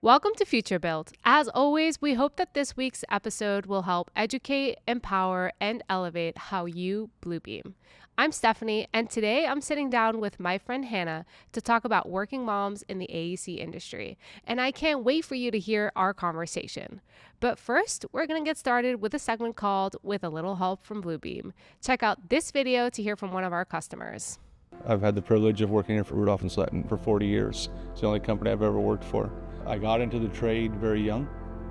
Welcome to Future Build. As always, we hope that this week's episode will help educate, empower, and elevate how you Bluebeam. I'm Stefanie, and today I'm sitting down with my friend Hannah to talk about working moms in the AEC industry. And I can't wait for you to hear our conversation. But first, we're going to get started with a segment called With a Little Help from Bluebeam. Check out this video to hear from one of our customers. I've had the privilege of working here for Rudolph and Sutton for 40 years. It's the only company I've ever worked for. I got into the trade very young.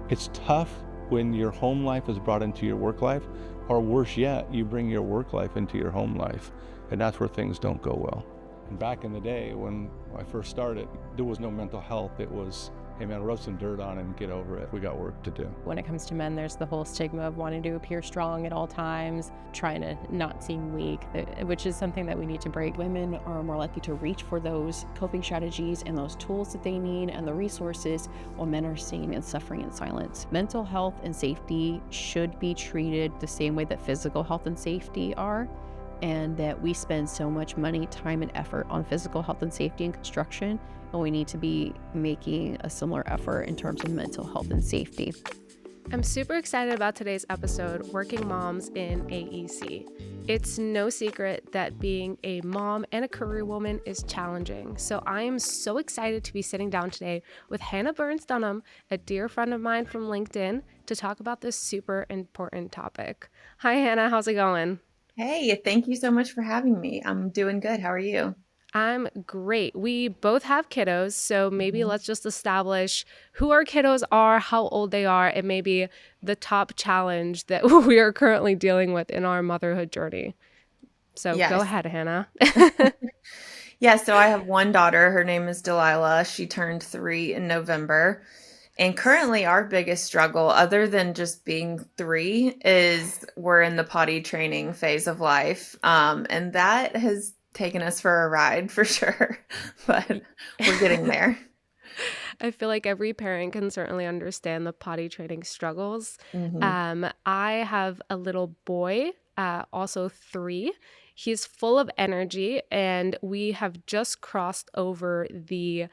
It's tough when your home life is brought into your work life, or worse yet, you bring your work life into your home life, and that's where things don't go well. And back in the day when I first started, there was no mental health. It was, hey man, rub some dirt on it and get over it. We got work to do. When it comes to men, there's the whole stigma of wanting to appear strong at all times, trying to not seem weak, which is something that we need to break. Women are more likely to reach for those coping strategies and those tools that they need and the resources, while men are seen and suffering in silence. Mental health and safety should be treated the same way that physical health and safety are, and that we spend so much money, time, and effort on physical health and safety in construction, and we need to be making a similar effort in terms of mental health and safety. I'm super excited about today's episode, Working Moms in AEC. It's no secret that being a mom and a career woman is challenging. So I am so excited to be sitting down today with Hannah Burns Denham, a dear friend of mine from LinkedIn, to talk about this super important topic. Hi, Hannah. How's it going? Hey, thank you so much for having me. I'm doing good. How are you? I'm great. We both have kiddos, so maybe let's just establish who our kiddos are, how old they are, and maybe the top challenge that we are currently dealing with in our motherhood journey. So Yes. Go ahead, Hannah. Yeah, so I have one daughter. Her name is Delilah. She turned 3 in November. And currently our biggest struggle, other than just being 3, is we're in the potty training phase of life. And that has taken us for a ride for sure, but we're getting there. I feel like every parent can certainly understand the potty training struggles. Mhm. I have a little boy, also 3. He's full of energy, and we have just crossed over the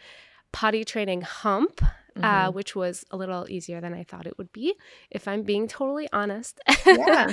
potty training hump, Mhm. which was a little easier than I thought it would be, if I'm being totally honest. Yeah.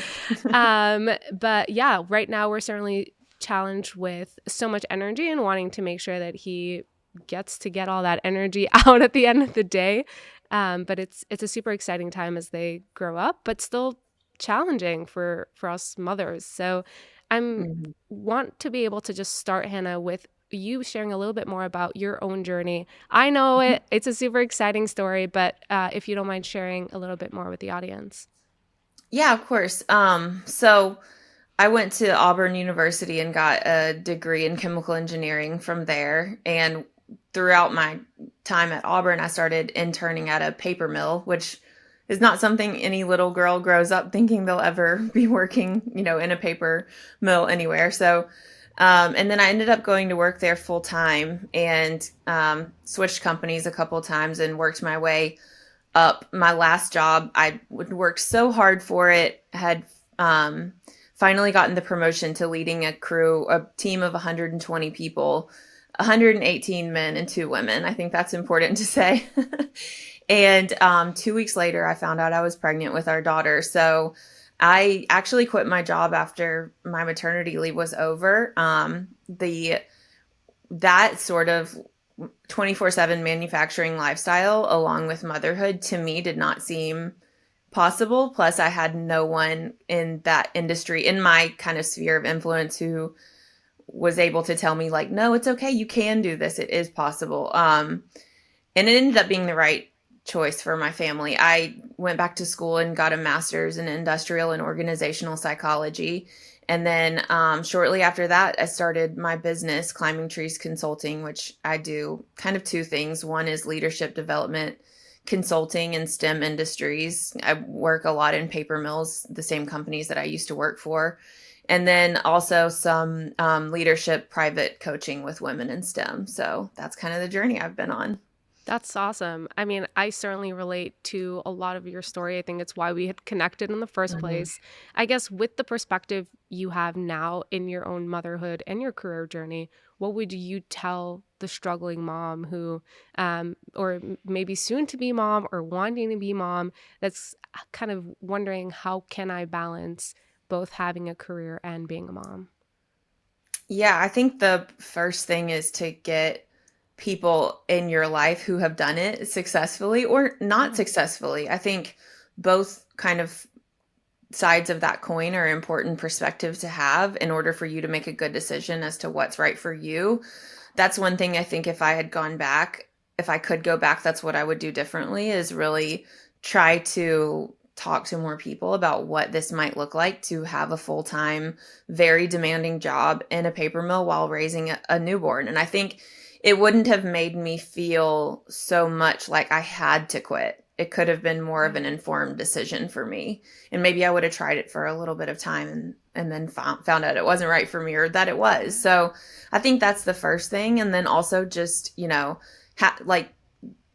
But yeah, right now we're certainly challenged with so much energy and wanting to make sure that he gets to get all that energy out at the end of the day. But it's a super exciting time as they grow up, but still challenging for us mothers. So I'm Mhm. want to be able to just start, Hannah, with you sharing a little bit more about your own journey. I know it's a super exciting story, but if you don't mind sharing a little bit more with the audience. Yeah, of course. So I went to Auburn University and got a degree in chemical engineering from there. And throughout my time at Auburn, I started interning at a paper mill, which is not something any little girl grows up thinking they'll ever be working, in a paper mill anywhere. So, and then I ended up going to work there full time and switched companies a couple times and worked my way up. My last job, I would work so hard for it, had finally gotten the promotion to leading a team of 120 people, 118 men and 2 women. I think that's important to say. And 2 weeks later, I found out I was pregnant with our daughter. So I actually quit my job after my maternity leave was over. That sort of 24/7 manufacturing lifestyle, along with motherhood, to me did not seem possible. Plus, I had no one in that industry, in my kind of sphere of influence, who was able to tell me, like, no, it's okay. You can do this. It is possible. And it ended up being the right choice for my family. I went back to school and got a master's in industrial and organizational psychology. And then shortly after that, I started my business, Climbing Trees Consulting, which I do kind of 2 things. One is leadership development consulting in STEM industries. I work a lot in paper mills, the same companies that I used to work for. And then also some leadership private coaching with women in STEM. So that's kind of the journey I've been on. That's awesome. I mean, I certainly relate to a lot of your story. I think it's why we had connected in the first Mhm. place. I guess with the perspective you have now in your own motherhood and your career journey, what would you tell the struggling mom who, or maybe soon to be mom or wanting to be mom, that's kind of wondering, how can I balance both having a career and being a mom? Yeah, I think the first thing is to get people in your life who have done it successfully or not Yeah. successfully. I think both kind of sides of that coin are important perspective to have in order for you to make a good decision as to what's right for you. That's one thing I think if I had gone back, if I could go back, that's what I would do differently is really try to talk to more people about what this might look like to have a full-time, very demanding job in a paper mill while raising a newborn. And I think it wouldn't have made me feel so much like I had to quit. It could have been more of an Yeah. informed decision for me. And maybe I would have tried it for a little bit of time and then found out it wasn't right for me or that it was. So I think that's the first thing. And then also just, like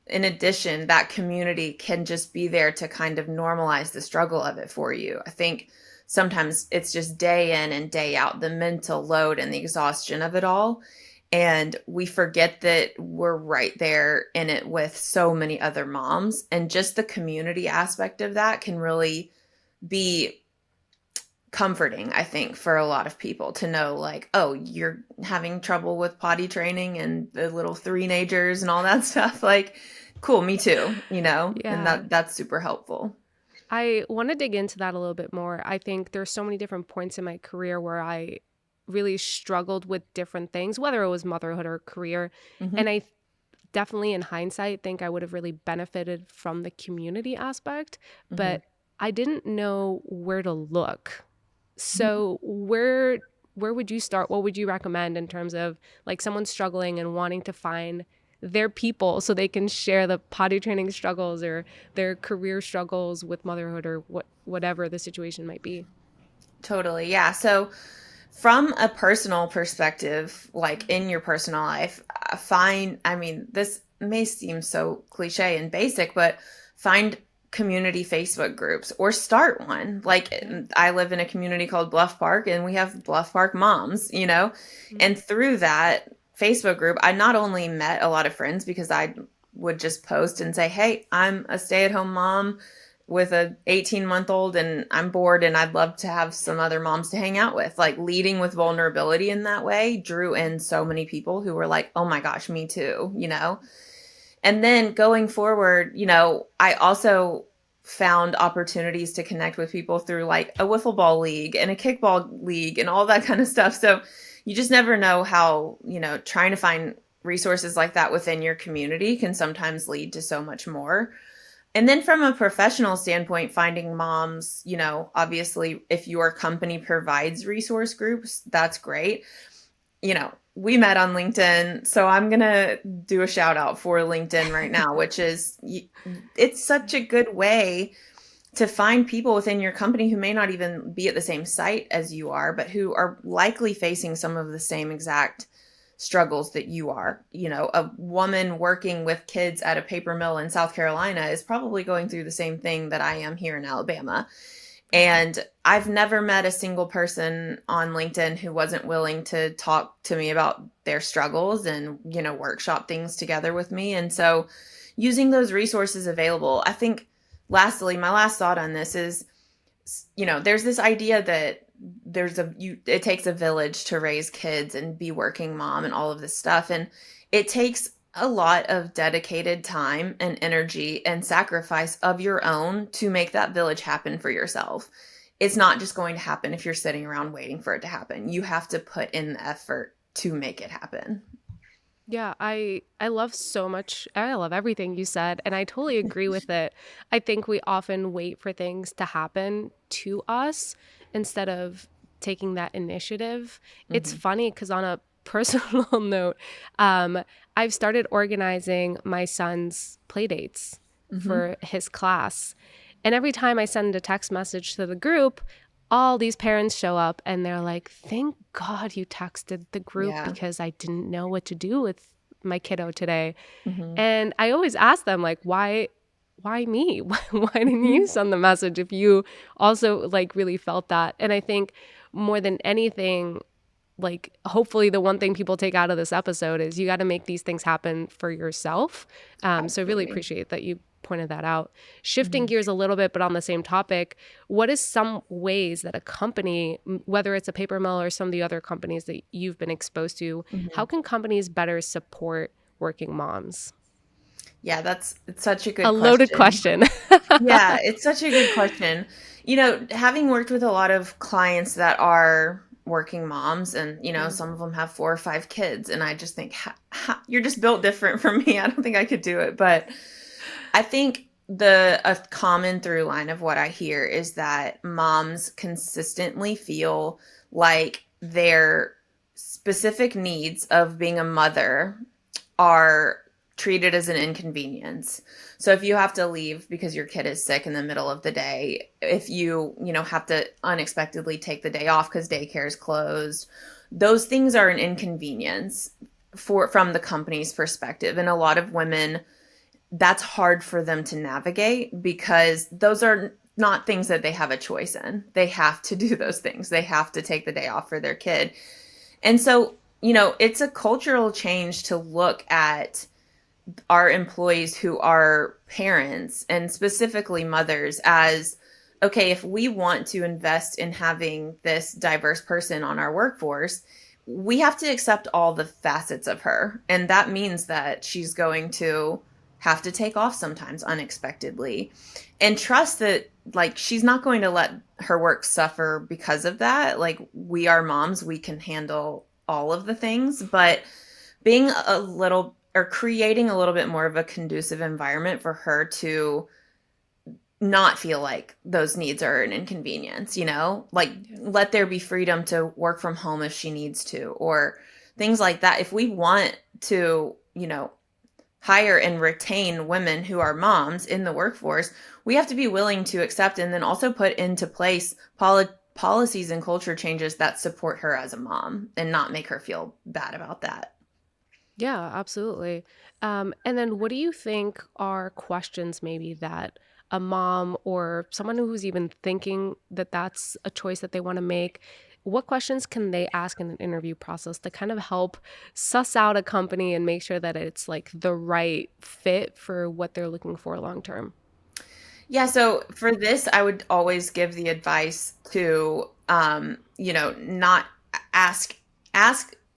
in addition, that community can just be there to kind of normalize the struggle of it for you. I think sometimes it's just day in and day out, the mental load and the exhaustion of it all. And we forget that we're right there in it with so many other moms. And just the community aspect of that can really be comforting, I think, for a lot of people to know, like, oh, you're having trouble with potty training and the little three-nagers and all that stuff. Like, cool, me too, and Yeah. that's super helpful. I want to dig into that a little bit more. I think there's so many different points in my career where I really struggled with different things, whether it was motherhood or career. Hmm. And I definitely, in hindsight, think I would have really benefited from the community aspect, Hmm. but I didn't know where to look. So where would you start? What would you recommend in terms of like someone struggling and wanting to find their people so they can share the potty training struggles or their career struggles with motherhood or whatever the situation might be? Totally. Yeah. So, from a personal perspective, like in your personal life, I mean, this may seem so cliche and basic, but find community Facebook groups or start one. Like, I live in a community called Bluff Park and we have Bluff Park moms, Mhm. and through that Facebook group, I not only met a lot of friends because I would just post and say, hey, I'm a stay at home mom with a 18-month-old and I'm bored and I'd love to have some other moms to hang out with. Like leading with vulnerability in that way drew in so many people who were like, "Oh my gosh, me too." And then going forward, I also found opportunities to connect with people through like a wiffle ball league and a kickball league and all that kind of stuff. So you just never know how, trying to find resources like that within your community can sometimes lead to so much more. And then from a professional standpoint, finding moms, obviously, if your company provides resource groups, that's great. We met on LinkedIn, so I'm going to do a shout out for LinkedIn right now, which is it's such a good way to find people within your company who may not even be at the same site as you are, but who are likely facing some of the same exact struggles that you are. A woman working with kids at a paper mill in South Carolina is probably going through the same thing that I am here in Alabama. And I've never met a single person on LinkedIn who wasn't willing to talk to me about their struggles and, workshop things together with me. And so using those resources available, I think, lastly, my last thought on this is, there's this idea that it takes a village to raise kids and be working mom and all of this stuff. And it takes a lot of dedicated time and energy and sacrifice of your own to make that village happen for yourself. It's not just going to happen if you're sitting around waiting for it to happen. You have to put in the effort to make it happen. Yeah, I love so much. I love everything you said, and I totally agree with it. I think we often wait for things to happen to us instead of taking that initiative. It's Hmm. funny because on a personal note, I've started organizing my son's play dates Hmm. for his class. And every time I send a text message to the group, all these parents show up and they're like, thank God you texted the group Yeah. because I didn't know what to do with my kiddo today. Mhm. And I always ask them, like, why me? Why didn't you send the message if you also like really felt that? And I think more than anything, like, hopefully the one thing people take out of this episode is you got to make these things happen for yourself. So I really Absolutely. appreciate that you pointed that out. Shifting Mhm. gears a little bit, but on the same topic, what is some ways that a company, whether it's a paper mill or some of the other companies that you've been exposed to, how Mhm. can companies better support working moms? Yeah, it's such a A good loaded question. question. Yeah, it's such a good question. Having worked with a lot of clients that are working moms and, Mhm. some of them have 4 or 5 kids, and I just think, you're just built different from me. I don't think I could do it. But I think a common through line of what I hear is that moms consistently feel like their specific needs of being a mother are treated as an inconvenience. So if you have to leave because your kid is sick in the middle of the day, if you have to unexpectedly take the day off because daycare is closed, those things are an inconvenience from the company's perspective. And a lot of women, that's hard for them to navigate because those are not things that they have a choice in. They have to do those things. They have to take the day off for their kid. And so, it's a cultural change to look at our employees who are parents and specifically mothers as, okay, if we want to invest in having this diverse person on our workforce, we have to accept all the facets of her. And that means that she's going to have to take off sometimes unexpectedly, and trust that, like, she's not going to let her work suffer because of that. Like, we are moms, we can handle all of the things, but being a little or creating a little bit more of a conducive environment for her to not feel like those needs are an inconvenience, like, let there be freedom to work from home if she needs to, or things like that. If we want to, hire and retain women who are moms in the workforce, we have to be willing to accept and then also put into place policies and culture changes that support her as a mom and not make her feel bad about that. Yeah, absolutely. And then what do you think are questions maybe that a mom or someone who's even thinking that that's a choice that they want to make, what questions can they ask in an interview process to kind of help suss out a company and make sure that it's like the right fit for what they're looking for long term? Yeah, so for this, I would always give the advice to, not ask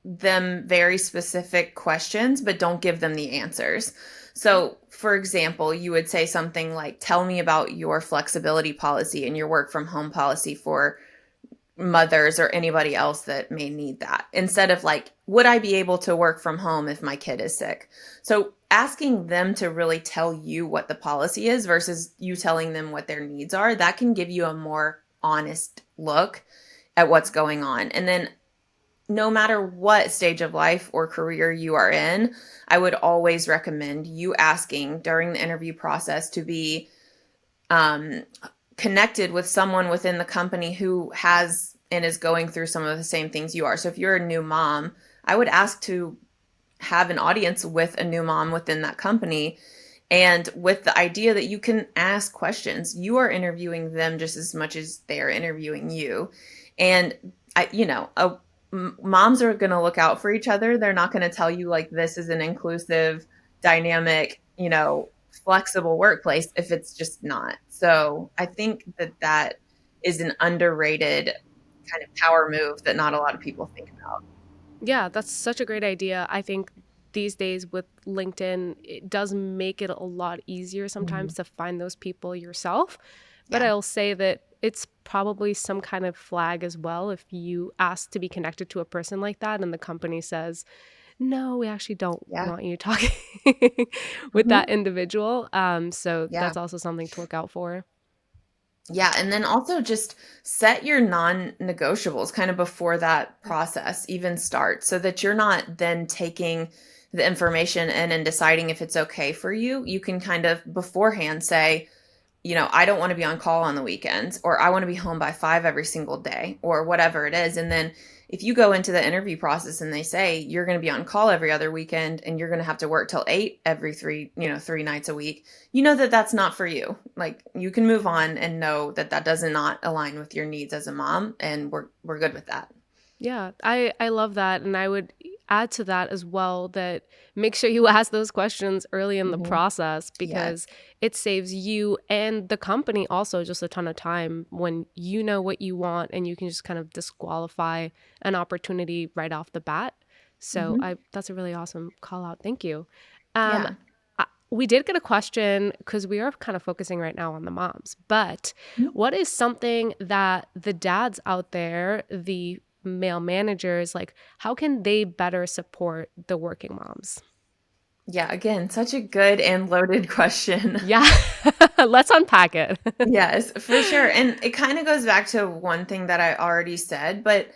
them very specific questions, but don't give them the answers. So, for example, you would say something like, "Tell me about your flexibility policy and your work from home policy for mothers or anybody else that may need that," instead of like, "Would I be able to work from home if my kid is sick?" So asking them to really tell you what the policy is versus you telling them what their needs are, that can give you a more honest look at what's going on. And then no matter what stage of life or career you are in, I would always recommend you asking during the interview process to be um, connected with someone within the company who has and is going through some of the same things you are. So if you're a new mom, I would ask to have an audience with a new mom within that company, and with the idea that you can ask questions. You are interviewing them just as much as they're interviewing you. And moms are going to look out for each other. They're not going to tell you like this is an inclusive, dynamic, flexible workplace if it's just not. So I think that is an underrated kind of power move that not a lot of people think about. Yeah, that's such a great idea. I think these days with LinkedIn, it does make it a lot easier sometimes to find those people yourself. But Yeah. I'll say that it's probably some kind of flag as well if you ask to be connected to a person like that and the company says, no, we actually don't Yeah. want you talking with that individual. So Yeah. that's also something to look out for. Yeah, and then also just set your non-negotiables kind of before that process even starts so that you're not then taking the information in and deciding if it's okay for you. You can kind of beforehand say, I don't want to be on call on the weekends, or I want to be home by 5 every single day, or whatever it is. And then if you go into the interview process and they say you're going to be on call every other weekend and you're going to have to work till 8 every 3 nights a week, that that's not for you. Like, you can move on and know that that does not align with your needs as a mom, and we're good with that. Yeah, I love that. And I would add to that as well that make sure you ask those questions early in the process, because it saves you and the company also just a ton of time when you know what you want and you can just kind of disqualify an opportunity right off the bat. So that's a really awesome call out. Thank you. We did get a question because we are kind of focusing right now on the moms, but what is something that the dads out there, the male managers, like, how can they better support the working moms? Yeah, again, such a good and loaded question. Yeah. Let's unpack it. Yes, for sure. And it kind of goes back to one thing that I already said, but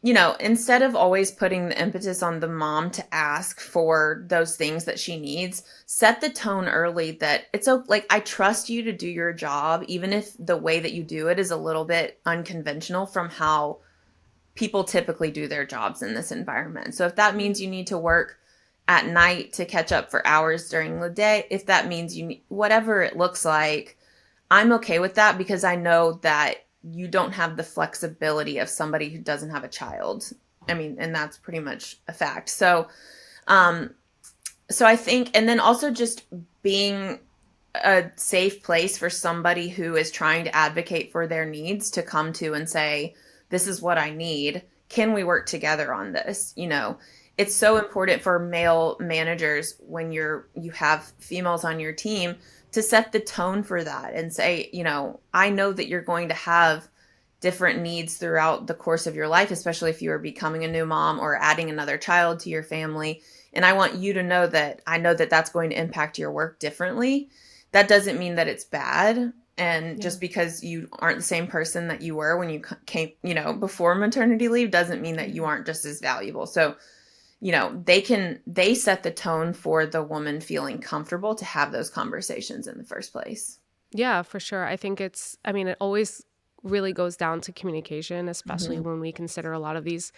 instead of always putting the impetus on the mom to ask for those things that she needs, set the tone early that it's like, I trust you to do your job, even if the way that you do it is a little bit unconventional from how people typically do their jobs in this environment. So if that means you need to work at night to catch up for hours during the day, if that means whatever it looks like, I'm okay with that, because I know that you don't have the flexibility of somebody who doesn't have a child. I mean, and that's pretty much a fact. So I think, and then also just being a safe place for somebody who is trying to advocate for their needs to come to and say, this is what I need. Can we work together on this? It's so important for male managers when you have females on your team to set the tone for that and say, I know that you're going to have different needs throughout the course of your life, especially if you are becoming a new mom or adding another child to your family. And I want you to know that I know that that's going to impact your work differently. That doesn't mean that it's bad. And just because you aren't the same person that you were when you came, before maternity leave, doesn't mean that you aren't just as valuable. So, they set the tone for the woman feeling comfortable to have those conversations in the first place. Yeah, for sure. I think it always really goes down to communication, especially when we consider a lot of these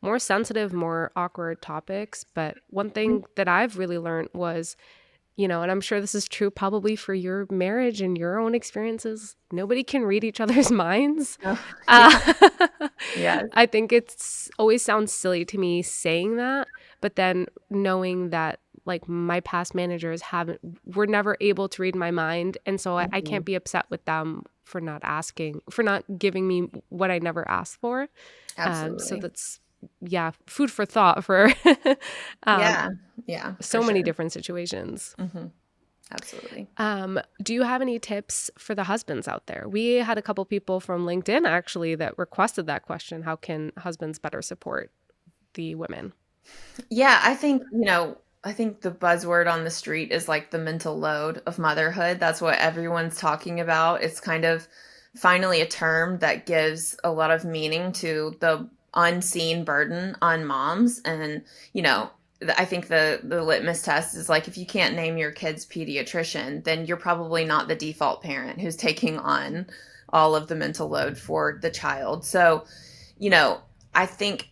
more sensitive, more awkward topics. But one thing that I've really learned was, and I'm sure this is true probably for your marriage and your own experiences, nobody can read each other's minds. Yeah. I think it's always sounds silly to me saying that, but then knowing that, like, my past managers were never able to read my mind. And so I can't be upset with them for not giving me what I never asked for. Absolutely. So that's, food for thought for so many different situations. Absolutely. Do you have any tips for the husbands out there? We had a couple people from LinkedIn actually that requested that question. How can husbands better support the women? Yeah, I think the buzzword on the street is like the mental load of motherhood. That's what everyone's talking about. It's kind of finally a term that gives a lot of meaning to the unseen burden on moms. And, I think the litmus test is like, if you can't name your kid's pediatrician, then you're probably not the default parent who's taking on all of the mental load for the child. So, I think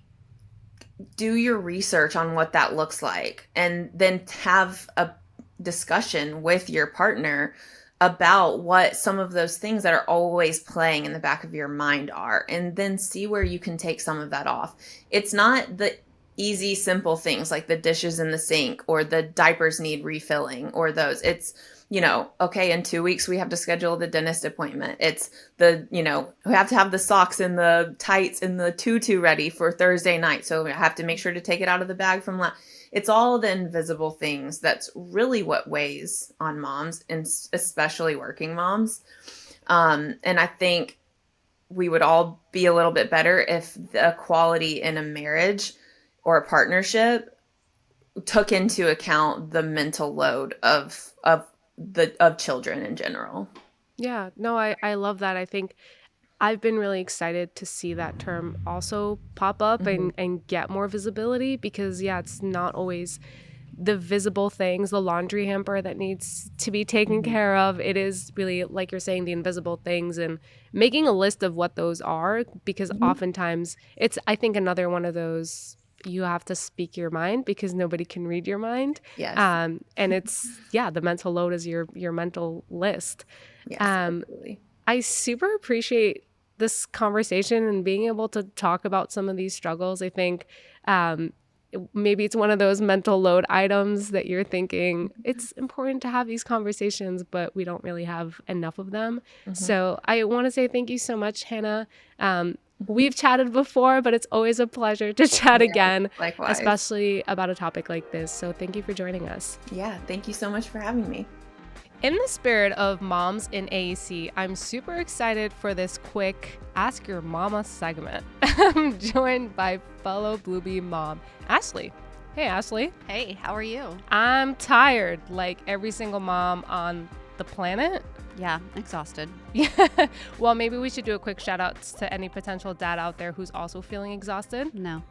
do your research on what that looks like, and then have a discussion with your partner about what some of those things that are always playing in the back of your mind are, and then see where you can take some of that off. It's not the easy, simple things like the dishes in the sink or the diapers need refilling or those. It's, okay, in 2 weeks we have to schedule the dentist appointment. It's we have to have the socks and the tights and the tutu ready for Thursday night. So I have to make sure to take it out of the bag from It's all the invisible things that's really what weighs on moms, and especially working moms. And I think we would all be a little bit better if the equality in a marriage or a partnership took into account the mental load of children in general. Yeah, no, I love that. I think I've been really excited to see that term also pop up and get more visibility, because it's not always the visible things, the laundry hamper that needs to be taken care of. It is really, like you're saying, the invisible things, and making a list of what those are, because oftentimes it's, I think, another one of those, you have to speak your mind because nobody can read your mind. Yes. And it's, the mental load is your mental list. Yes, absolutely. I super appreciate this conversation and being able to talk about some of these struggles. I think maybe it's one of those mental load items that you're thinking it's important to have these conversations, but we don't really have enough of them. So I want to say thank you so much, Hannah. We've chatted before, but it's always a pleasure to chat again, likewise. Especially about a topic like this. So thank you for joining us. Yeah, thank you so much for having me. In the spirit of Moms in AEC, I'm super excited for this quick Ask Your Mama segment. I'm joined by fellow Bluebeam mom, Ashley. Hey, Ashley. Hey, how are you? I'm tired, like every single mom on the planet. Yeah, exhausted. Yeah. Well, maybe we should do a quick shout out to any potential dad out there who's also feeling exhausted. No.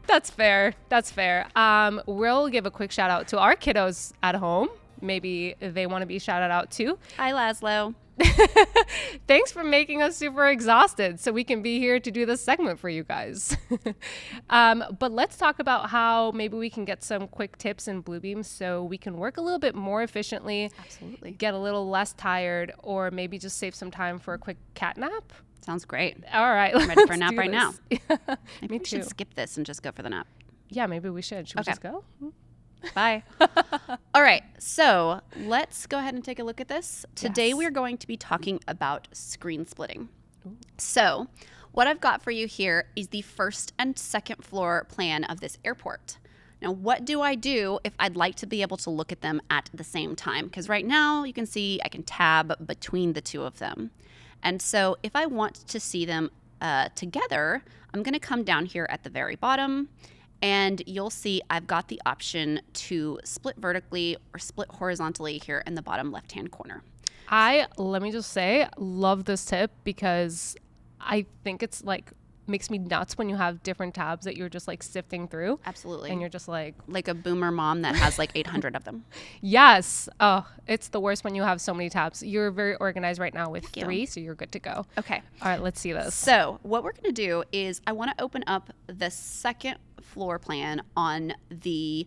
That's fair. That's fair. We'll give a quick shout out to our kiddos at home. Maybe they want to be shouted out too. Hi, Laszlo. Thanks for making us super exhausted so we can be here to do this segment for you guys. But let's talk about how maybe we can get some quick tips in Bluebeam so we can work a little bit more efficiently, Absolutely. get a little less tired, or maybe just save some time for a quick cat nap. Sounds great. All right. I'm ready for a let's nap do right now. this. Maybe Me we too. should skip this and just go for the nap. Yeah, maybe we should. Should we Okay. just go? Bye. All right, so let's go ahead and take a look at this. Today Yes. we're going to be talking about screen splitting. So what I've got for you here is the first and second floor plan of this airport. Now, what do I do if I'd like to be able to look at them at the same time? Because right now you can see I can tab between the two of them. And so if I want to see them together, I'm going to come down here at the very bottom, and you'll see I've got the option to split vertically or split horizontally here in the bottom left-hand corner. Let me just say, love this tip because I think it's like makes me nuts when you have different tabs that you're just like sifting through. Absolutely. And you're just like a boomer mom that has like 800 of them. yes. Oh, it's the worst when you have so many tabs. You're very organized right now with Thank you. 3, so you're good to go. Okay. All right, let's see this. So what we're going to do is I want to open up the second floor plan on the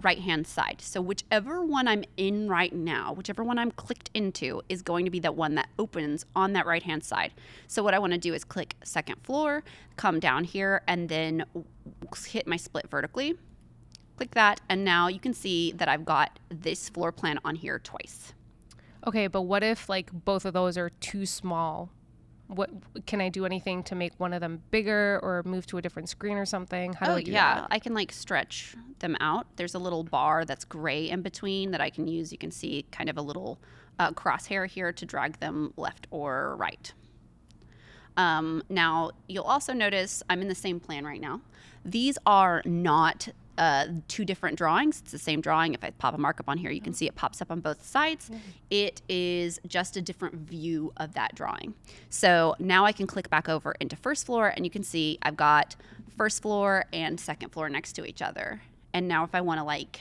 right-hand side. So whichever one I'm in right now, whichever one I'm clicked into is going to be the one that opens on that right-hand side. So what I want to do is click second floor, come down here, and then hit my split vertically. Click that, and now you can see that I've got this floor plan on here twice. Okay, but what if like both of those are too small? What can I do anything to make one of them bigger or move to a different screen or something? How do I do that? I can like stretch them out. There's a little bar that's gray in between that I can use. You can see kind of a little crosshair here to drag them left or right. Now, you'll also notice I'm in the same plan right now. These are not two different drawings. It's the same drawing. If I pop a markup on here, you can see it pops up on both sides. It is just a different view of that drawing. So now I can click back over into first floor, and you can see I've got first floor and second floor next to each other. And now if I want to like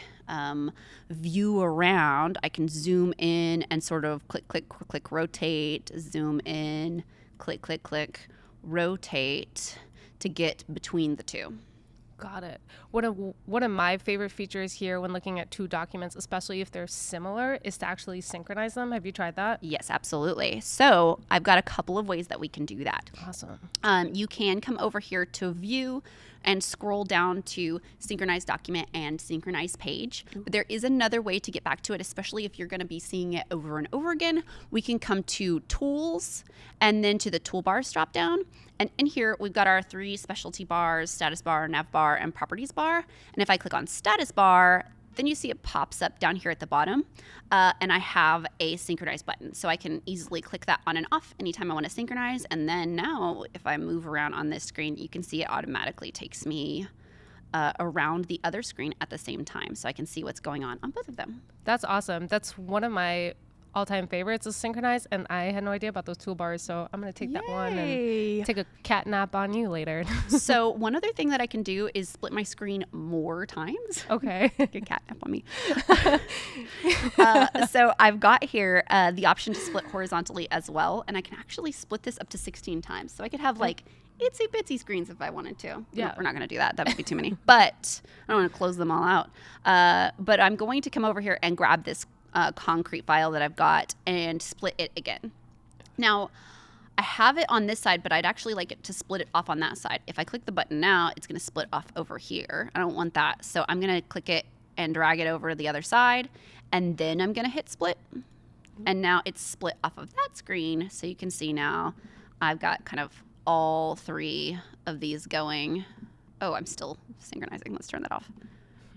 view around, I can zoom in and sort of click, click, click, rotate, zoom in, click, click, click, rotate to get between the two. Got it. One of my favorite features here when looking at two documents, especially if they're similar, is to actually synchronize them. Have you tried that? Yes, absolutely. So I've got a couple of ways that we can do that. Awesome. You can come over here to view and scroll down to synchronize document and synchronize page. But there is another way to get back to it, especially if you're going to be seeing it over and over again. We can come to tools and then to the toolbars drop down. And in here, we've got our 3 specialty bars: status bar, nav bar, and properties bar. And if I click on status bar, then you see it pops up down here at the bottom, and I have a synchronize button. So I can easily click that on and off anytime I want to synchronize. And then now if I move around on this screen, you can see it automatically takes me around the other screen at the same time. So I can see what's going on both of them. That's awesome. That's one of my all-time favorites is synchronized, and I had no idea about those toolbars, so I'm gonna take that one Yay. and take a cat nap on you later. So one other thing that I can do is split my screen more times. Okay. Take a cat nap on me. So I've got here the option to split horizontally as well, and I can actually split this up to 16 times. So I could have like itsy bitsy screens if I wanted to. Yeah. No, we're not going to do that. That would be too many. But I don't want to close them all out. But I'm going to come over here and grab this concrete file that I've got and split it again. Now, I have it on this side, but I'd actually like it to split it off on that side. If I click the button now, it's going to split off over here. I don't want that. So I'm going to click it and drag it over to the other side, and then I'm going to hit split. And now it's split off of that screen. So you can see now I've got kind of all three of these going. Oh, I'm still synchronizing. Let's turn that off.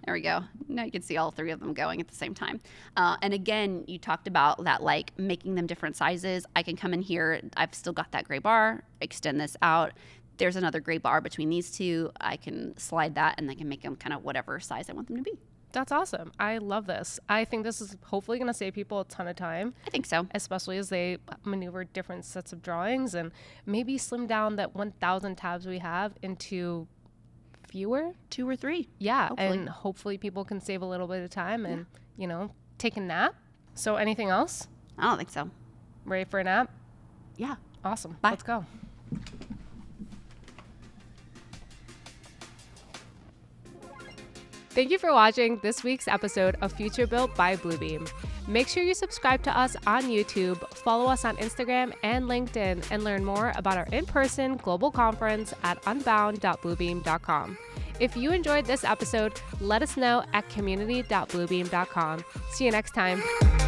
There we go. Now you can see all three of them going at the same time. And again, you talked about that, like making them different sizes. I can come in here. I've still got that gray bar, extend this out. There's another gray bar between these two. I can slide that and I can make them kind of whatever size I want them to be. That's awesome. I love this. I think this is hopefully going to save people a ton of time. I think so. Especially as they maneuver different sets of drawings and maybe slim down that 1,000 tabs we have into fewer. 2 or 3. Yeah. Hopefully. And hopefully people can save a little bit of time and, you know, take a nap. So anything else? I don't think so. Ready for a nap? Yeah. Awesome. Bye. Let's go. Thank you for watching this week's episode of Future Built by Bluebeam. Make sure you subscribe to us on YouTube, follow us on Instagram and LinkedIn, and learn more about our in-person global conference at unbound.bluebeam.com. If you enjoyed this episode, let us know at community.bluebeam.com. See you next time.